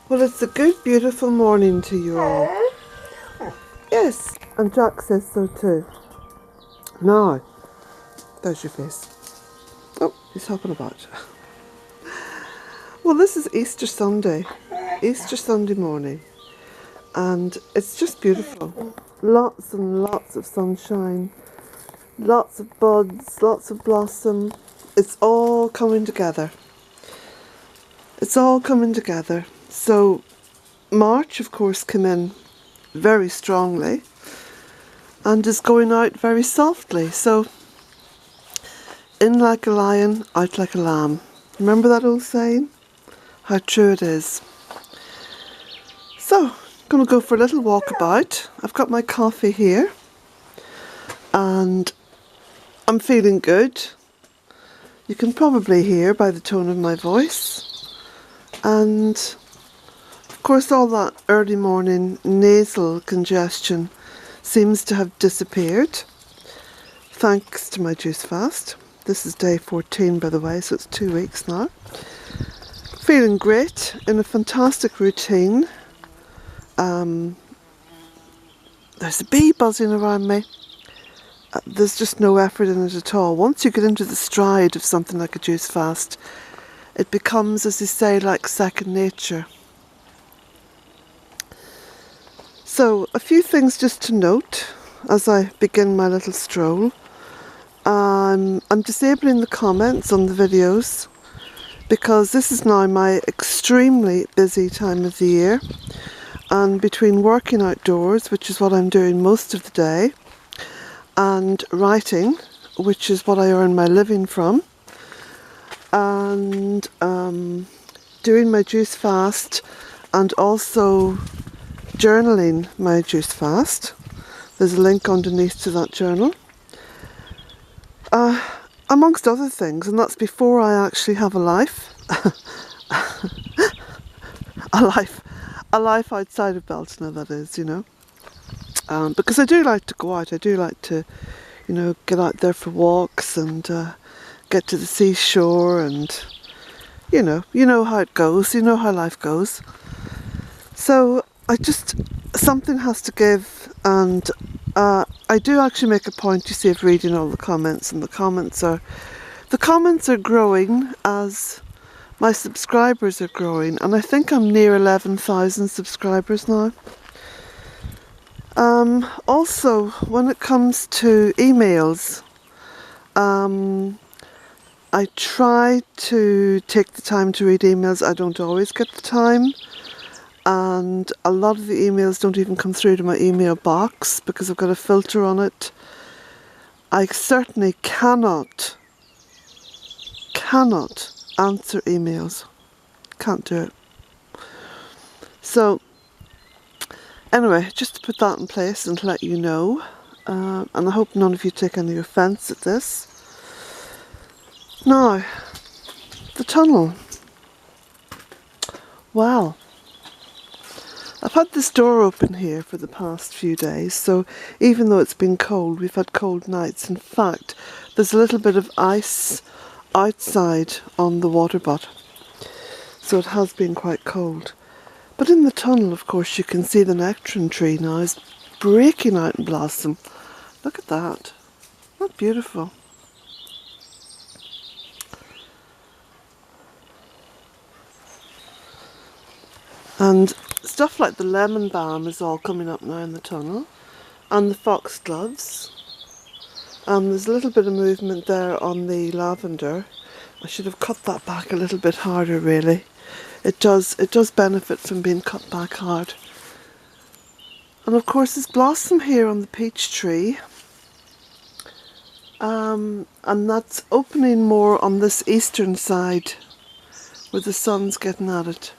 Well, it's a good, beautiful morning to you all. Yes, and Jack says so too. Now, there's your face. Oh, he's hopping about. Well, this is Easter Sunday. Easter Sunday morning. And it's just beautiful. Lots and lots of sunshine. Lots of buds, lots of blossom. It's all coming together. It's all coming together. So, March, of course, came in very strongly and is going out very softly. So, in like a lion, out like a lamb. Remember that old saying? How true it is. So, I'm going to go for a little walkabout. I've got my coffee here and I'm feeling good. You can probably hear by the tone of my voice. And of course all that early morning nasal congestion seems to have disappeared thanks to my juice fast. This is day 14 by the way, so it's 2 weeks now. Feeling great, in a fantastic routine. There's a bee buzzing around me. There's just no effort in it at all. Once you get into the stride of something like a juice fast, it becomes, as they say, like second nature. So, a few things just to note as I begin my little stroll. I'm disabling the comments on the videos because this is now my extremely busy time of the year, and between working outdoors, which is what I'm doing most of the day, and writing, which is what I earn my living from, and doing my juice fast and also journaling my juice fast. There's a link underneath to that journal. Amongst other things, and that's before I actually have a life. a life outside of Bealtaine, that is, you know. Because I do like to go out, I do like to, you know, get out there for walks and get to the seashore, and you know how it goes, you know how life goes. So something has to give, and I do actually make a point, you see, of reading all the comments, and the comments are growing as my subscribers are growing, and I think I'm near 11,000 subscribers now. Also, when it comes to emails, I try to take the time to read emails. I don't always get the time, and a lot of the emails don't even come through to my email box because I've got a filter on it. I certainly cannot answer emails. Can't do it. So anyway, just to put that in place and to let you know, and I hope none of you take any offence at this. Now, the tunnel. Well, I've had this door open here for the past few days, so even though it's been cold, we've had cold nights. In fact, there's a little bit of ice outside on the water butt, so it has been quite cold. But in the tunnel, of course, you can see the nectarine tree now is breaking out in blossom. Look at that. Isn't that beautiful? And stuff like the lemon balm is all coming up now in the tunnel, and the foxgloves. There's a little bit of movement there on the lavender. I should have cut that back a little bit harder, really. It does benefit from being cut back hard. And of course there's blossom here on the peach tree. And that's opening more on this eastern side where the sun's getting at it.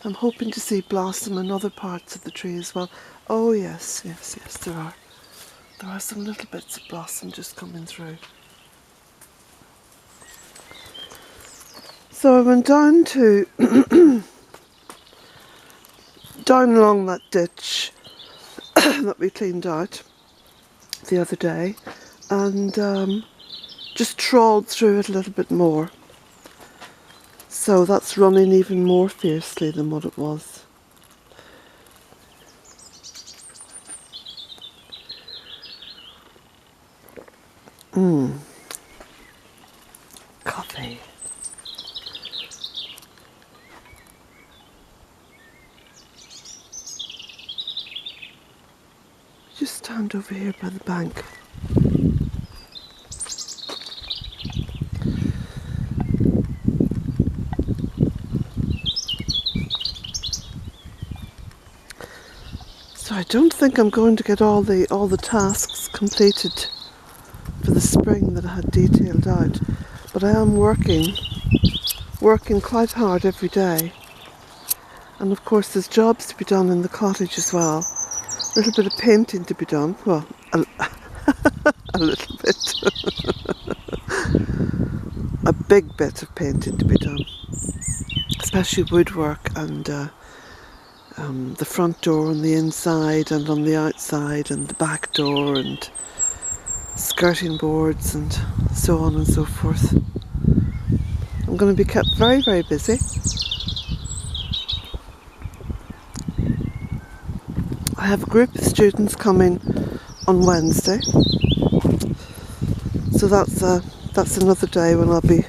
I'm hoping to see blossom in other parts of the tree as well. Oh yes, there are. There are some little bits of blossom just coming through. So I went down down along that ditch that we cleaned out the other day, and just trawled through it a little bit more. So that's running even more fiercely than what it was. Coffee. Just stand over here by the bank. So I don't think I'm going to get all the tasks completed for the spring that I had detailed out, but I am working quite hard every day. And of course there's jobs to be done in the cottage as well. A little bit of painting to be done. Well, a little bit. A big bit of painting to be done. Especially woodwork and the front door on the inside and on the outside and the back door and skirting boards and so on and so forth. I'm going to be kept very, very busy. I have a group of students coming on Wednesday, so that's another day when I'll be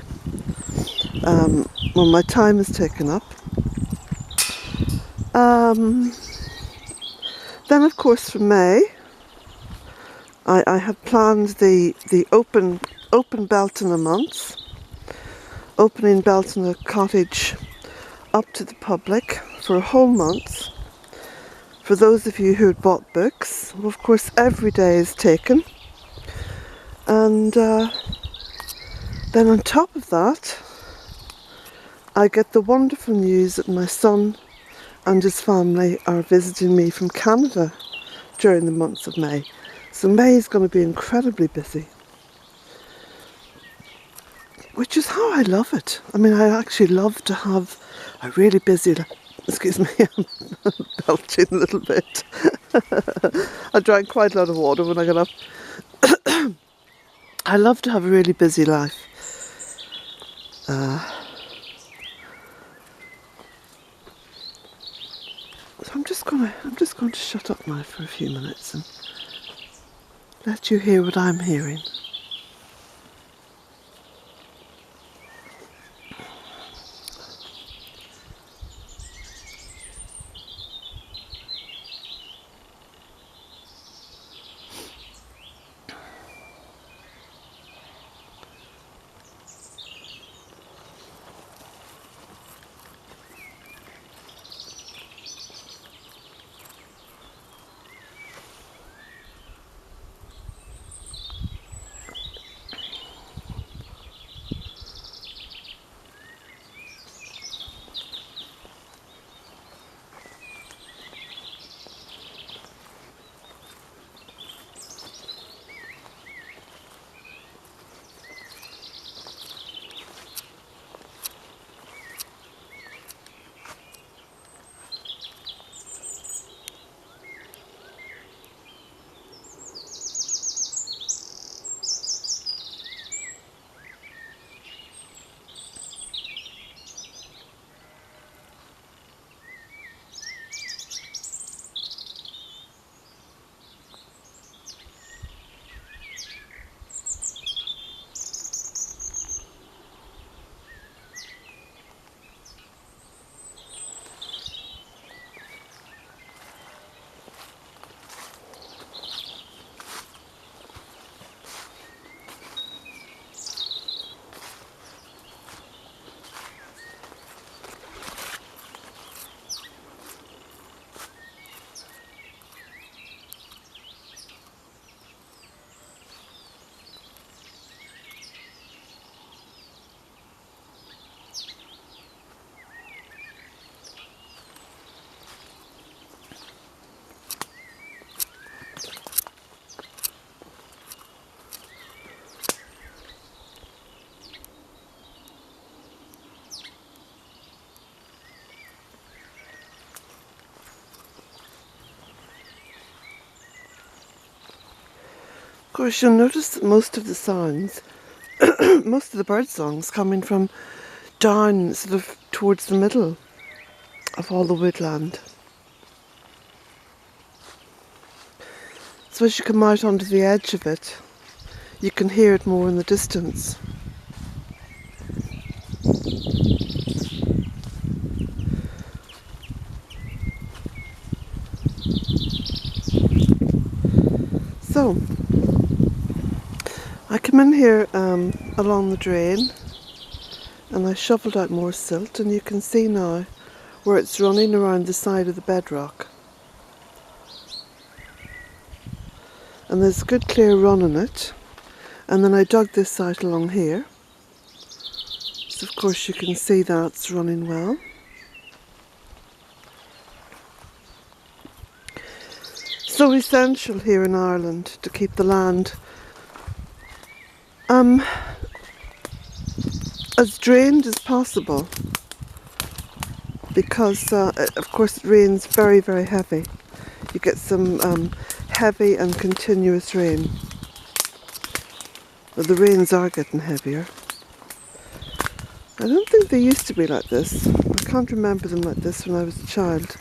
when my time is taken up. Then of course for May I have planned the open Bealtaine month, opening Bealtaine cottage up to the public for a whole month. For those of you who had bought books, well, of course every day is taken. And then on top of that, I get the wonderful news that my son and his family are visiting me from Canada during the months of May. So May is going to be incredibly busy, which is how I love it. I mean, I actually love to have a really busy, excuse me, I'm belching a little bit. I drank quite a lot of water when I got up. I love to have a really busy life. So I'm just going to shut up now for a few minutes and let you hear what I'm hearing. Of course, you'll notice that most of the sounds, most of the bird songs coming from down sort of towards the middle of all the woodland. So as you come out onto the edge of it, you can hear it more in the distance. So, I come in here along the drain, and I shoveled out more silt, and you can see now where it's running around the side of the bedrock. And there's a good clear run in it. And then I dug this out along here. So of course you can see that's running well. So essential here in Ireland to keep the land as drained as possible, because of course it rains very, very heavy. You get some heavy and continuous rain. Well, the rains are getting heavier. I don't think they used to be like this. I can't remember them like this when I was a child.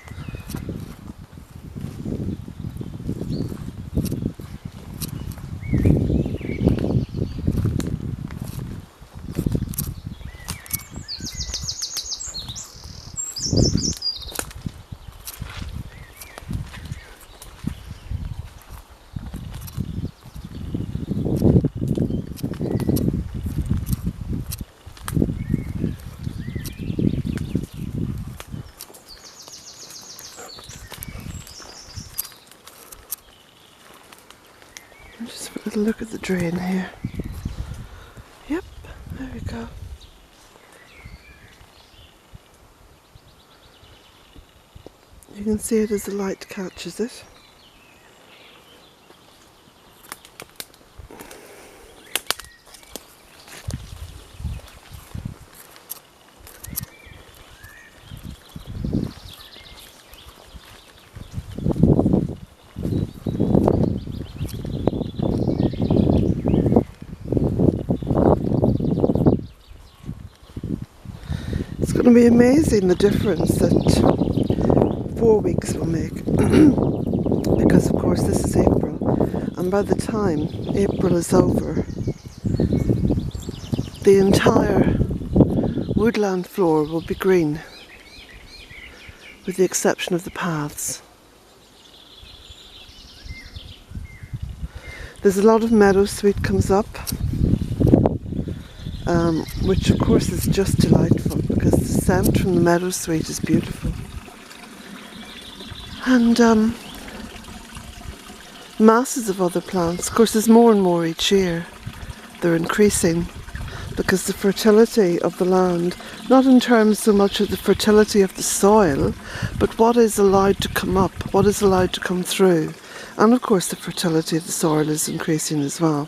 Just have a little look at the drain here. Yep, there we go. You can see it as the light catches it. It's going to be amazing the difference that 4 weeks will make, because of course this is April, and by the time April is over, the entire woodland floor will be green, with the exception of the paths. There's a lot of meadowsweet comes up, which of course is just delightful, because the scent from the meadowsweet is beautiful. And masses of other plants. Of course there's more and more each year. They're increasing because the fertility of the land, not in terms so much of the fertility of the soil, but what is allowed to come up, what is allowed to come through. And of course the fertility of the soil is increasing as well.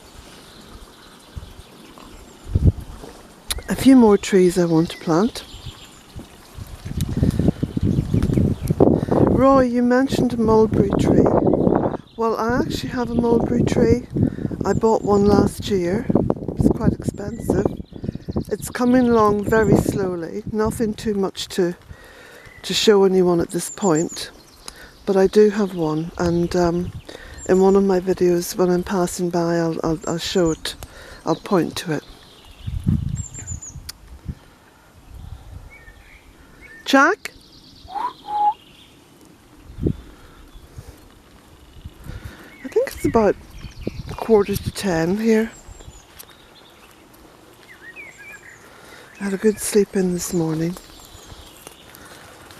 A few more trees I want to plant. Roy, you mentioned a mulberry tree. Well, I actually have a mulberry tree. I bought one last year. It's quite expensive. It's coming along very slowly. Nothing too much to show anyone at this point. But I do have one, and in one of my videos when I'm passing by I'll show it. I'll point to it. Jack? I think it's about 9:45 here. I had a good sleep in this morning.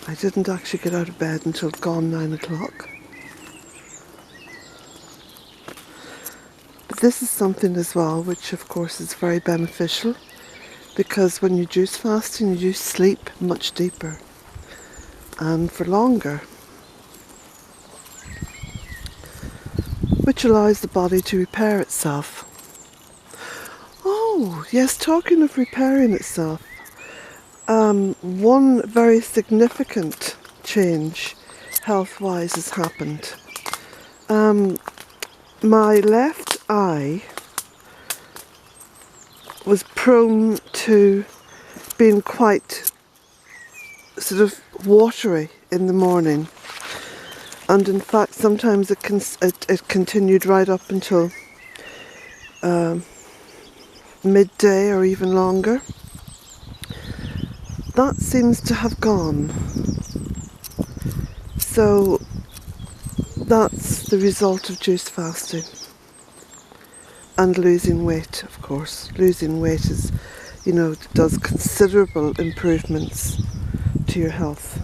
I didn't actually get out of bed until gone 9 o'clock. But this is something as well which of course is very beneficial, because when you juice fasting you sleep much deeper and for longer, which allows the body to repair itself. Oh yes, talking of repairing itself, one very significant change health-wise has happened. My left eye was prone to been quite sort of watery in the morning, and in fact sometimes it continued right up until midday or even longer. That seems to have gone. So that's the result of juice fasting. And losing weight, of course. Losing weight is, you know, does considerable improvements to your health.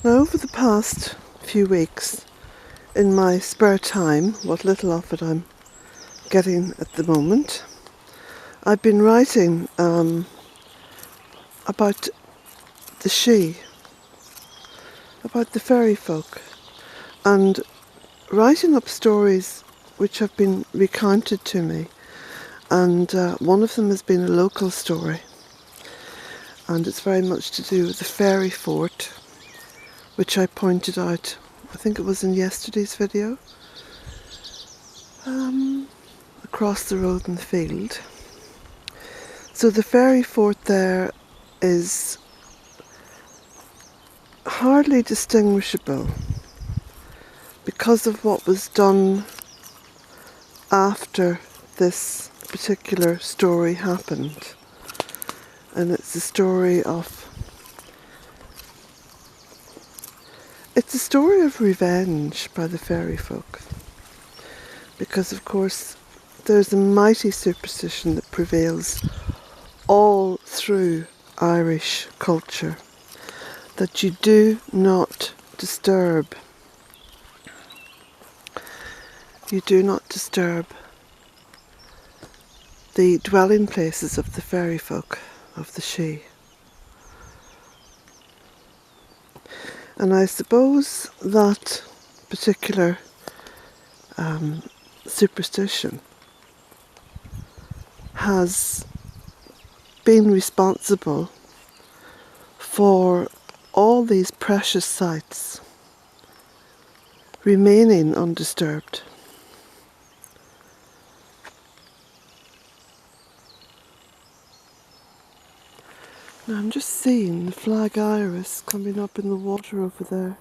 Now, over the past few weeks, in my spare time, what little of it I'm getting at the moment, I've been writing about the Sidhe, about the fairy folk, and writing up stories which have been recounted to me. And one of them has been a local story, and it's very much to do with the fairy fort, which I pointed out, I think it was in yesterday's video, across the road in the field. So the fairy fort there is hardly distinguishable because of what was done after this particular story happened. And it's a story of revenge by the fairy folk, because of course there's a mighty superstition that prevails all through Irish culture, that you do not disturb the dwelling places of the fairy folk, of the Sidhe. And I suppose that particular superstition has been responsible for all these precious sites remaining undisturbed. Now I'm just seeing the flag iris coming up in the water over there.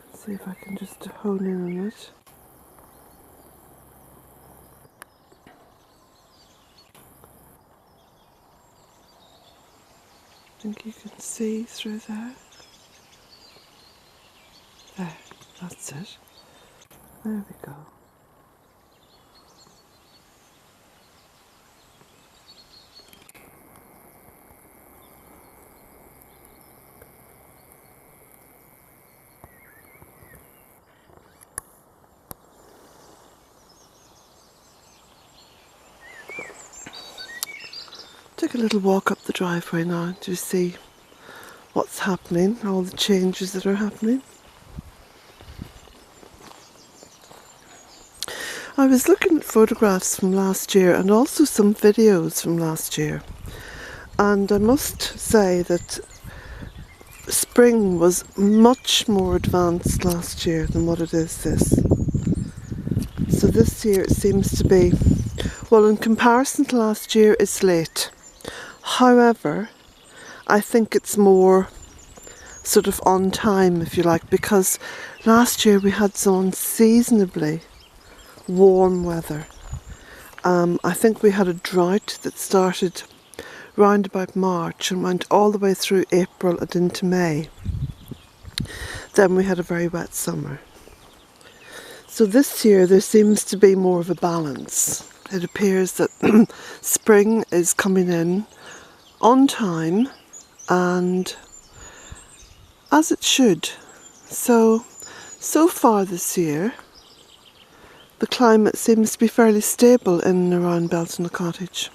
Let's see if I can just hone in on it. I think you can see through there. There, that's it. There we go. Take a little walk up the driveway now to see what's happening, all the changes that are happening. I was looking at photographs from last year and also some videos from last year, and I must say that spring was much more advanced last year than what it is this. So this year it seems to be, well, in comparison to last year, it's late. However, I think it's more sort of on time, if you like, because last year we had some unseasonably warm weather. I think we had a drought that started round about March and went all the way through April and into May. Then we had a very wet summer. So this year there seems to be more of a balance. It appears that spring is coming in on time and as it should. So far this year the climate seems to be fairly stable in and around Bealtaine Cottage.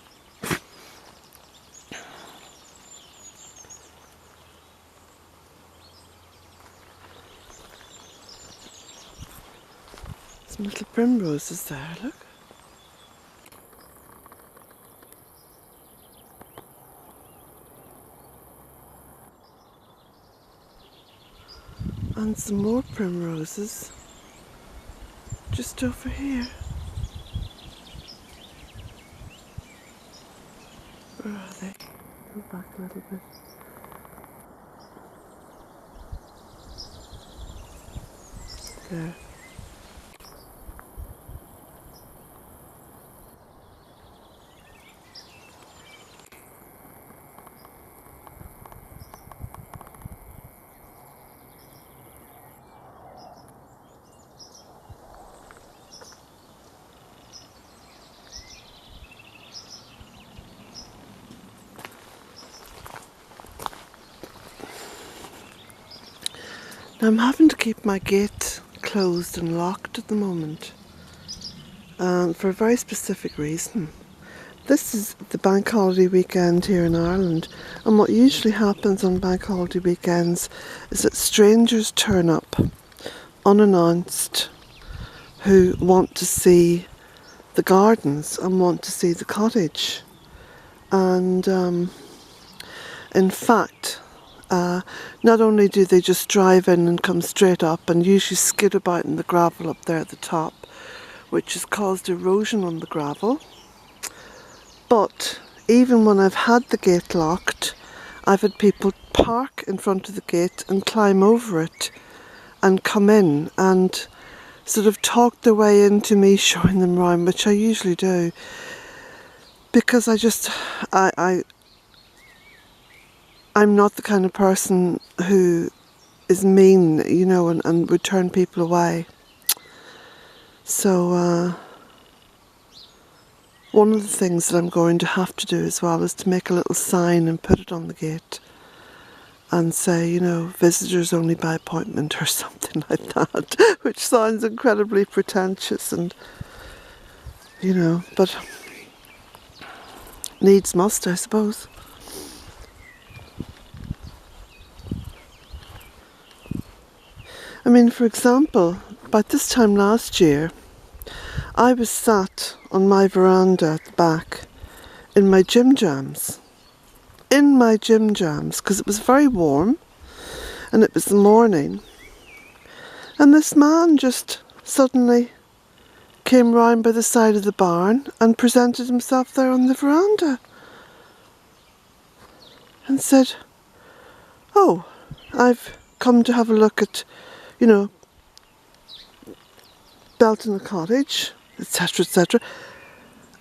Some little primroses there, look. And some more primroses just over here. Where are they? Go back a little bit. There. Now I'm having to keep my gate closed and locked at the moment, for a very specific reason. This is the bank holiday weekend here in Ireland, and what usually happens on bank holiday weekends is that strangers turn up unannounced who want to see the gardens and want to see the cottage. And in fact, not only do they just drive in and come straight up and usually skid about in the gravel up there at the top, which has caused erosion on the gravel, but even when I've had the gate locked, I've had people park in front of the gate and climb over it and come in and sort of talk their way into me showing them round, which I usually do, because I'm not the kind of person who is mean, you know, and would turn people away. So one of the things that I'm going to have to do as well is to make a little sign and put it on the gate and say, you know, visitors only by appointment or something like that, which sounds incredibly pretentious and, you know, but needs must, I suppose. I mean, for example, about this time last year, I was sat on my veranda at the back in my gym jams. In my gym jams, because it was very warm and it was the morning. And this man just suddenly came round by the side of the barn and presented himself there on the veranda and said, "Oh, I've come to have a look at, you know, Bealtaine Cottage, etc., etc."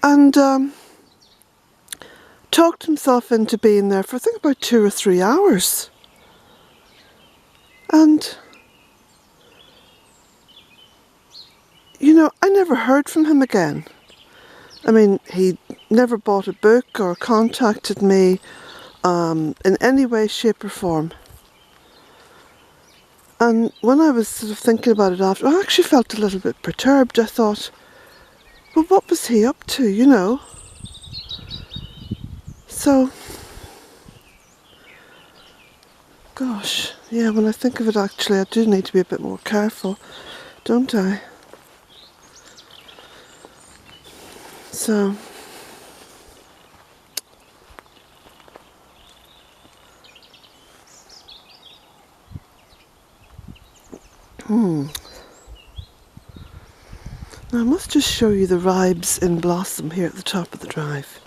And talked himself into being there for I think about 2 or 3 hours. And, you know, I never heard from him again. I mean, he never bought a book or contacted me in any way, shape or form. And when I was sort of thinking about it after, I actually felt a little bit perturbed. I thought, well, what was he up to, you know? So, gosh, yeah, when I think of it, actually, I do need to be a bit more careful, don't I? So, now I must just show you the ribes in blossom here at the top of the drive.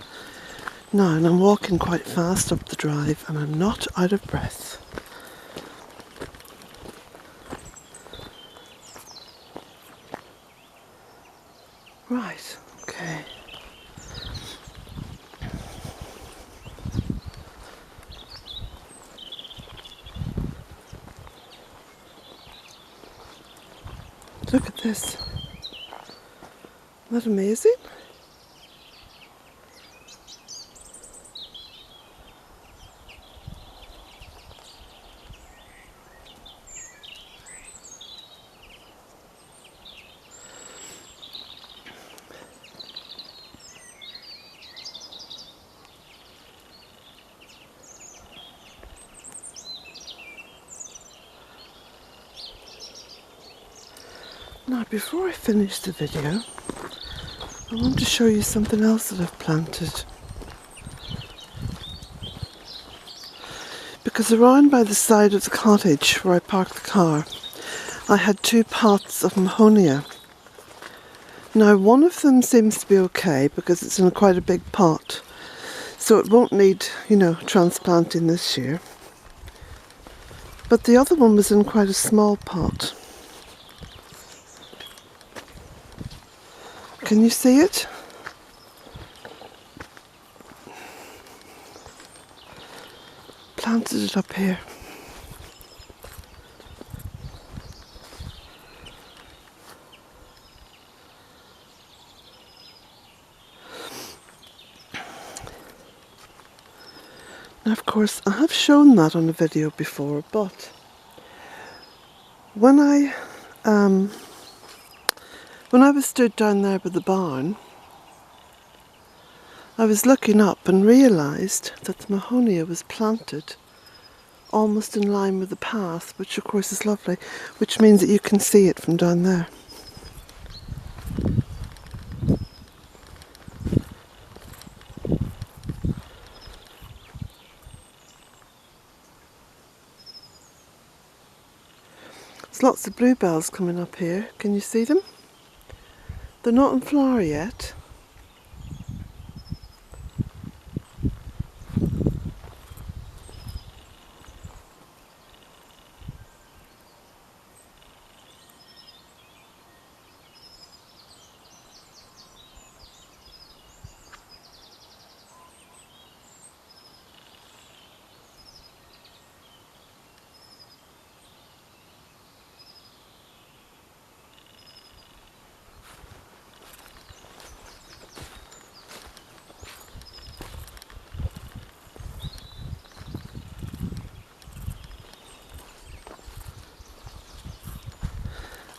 Now, and I'm walking quite fast up the drive and I'm not out of breath. Right, okay. this. Isn't that amazing? Now, before I finish the video, I want to show you something else that I've planted. Because around by the side of the cottage where I parked the car, I had 2 pots of Mahonia. Now, one of them seems to be okay because it's in quite a big pot, so it won't need, transplanting this year. But the other one was in quite a small pot. Can you see it? Planted it up here. Now, of course, I have shown that on a video before, but when I was stood down there by the barn, I was looking up and realised that the Mahonia was planted almost in line with the path, which of course is lovely, which means that you can see it from down there. There's lots of bluebells coming up here. Can you see them? They're not in flower yet.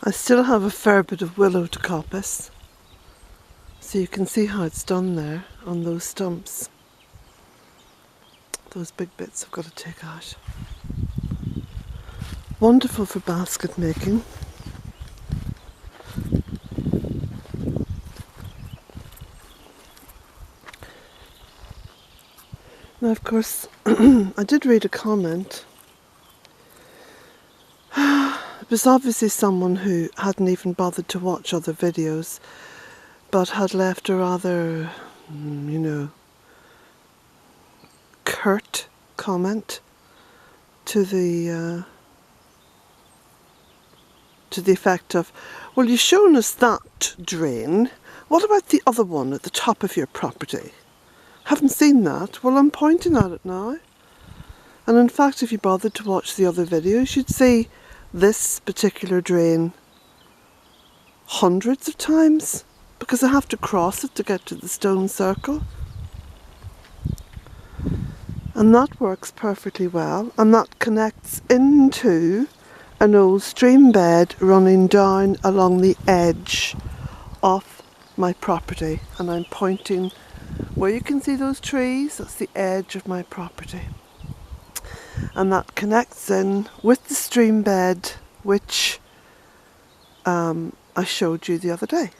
I still have a fair bit of willow to coppice, so you can see how it's done there on those stumps. Those big bits I've got to take out. Wonderful for basket making. Now, of course, I did read a comment. It was obviously someone who hadn't even bothered to watch other videos, but had left a rather, curt comment to the effect of, well, you've shown us that drain, what about the other one at the top of your property? Haven't seen that? Well, I'm pointing at it now. And in fact, if you bothered to watch the other videos, you'd see this particular drain hundreds of times, because I have to cross it to get to the stone circle. And that works perfectly well, and that connects into an old stream bed running down along the edge of my property. And I'm pointing where you can see those trees, that's the edge of my property. And that connects in with the stream bed, which I showed you the other day.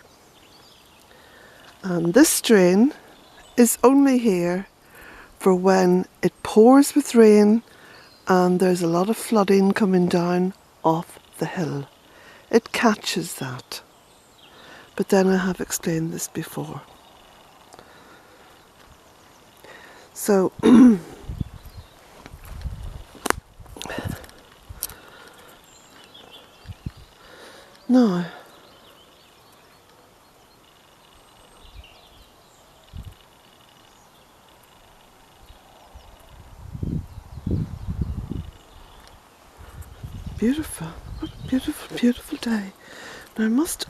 And this drain is only here for when it pours with rain and there's a lot of flooding coming down off the hill. It catches that. But then I have explained this before. So no. Beautiful. What a beautiful, beautiful day. I must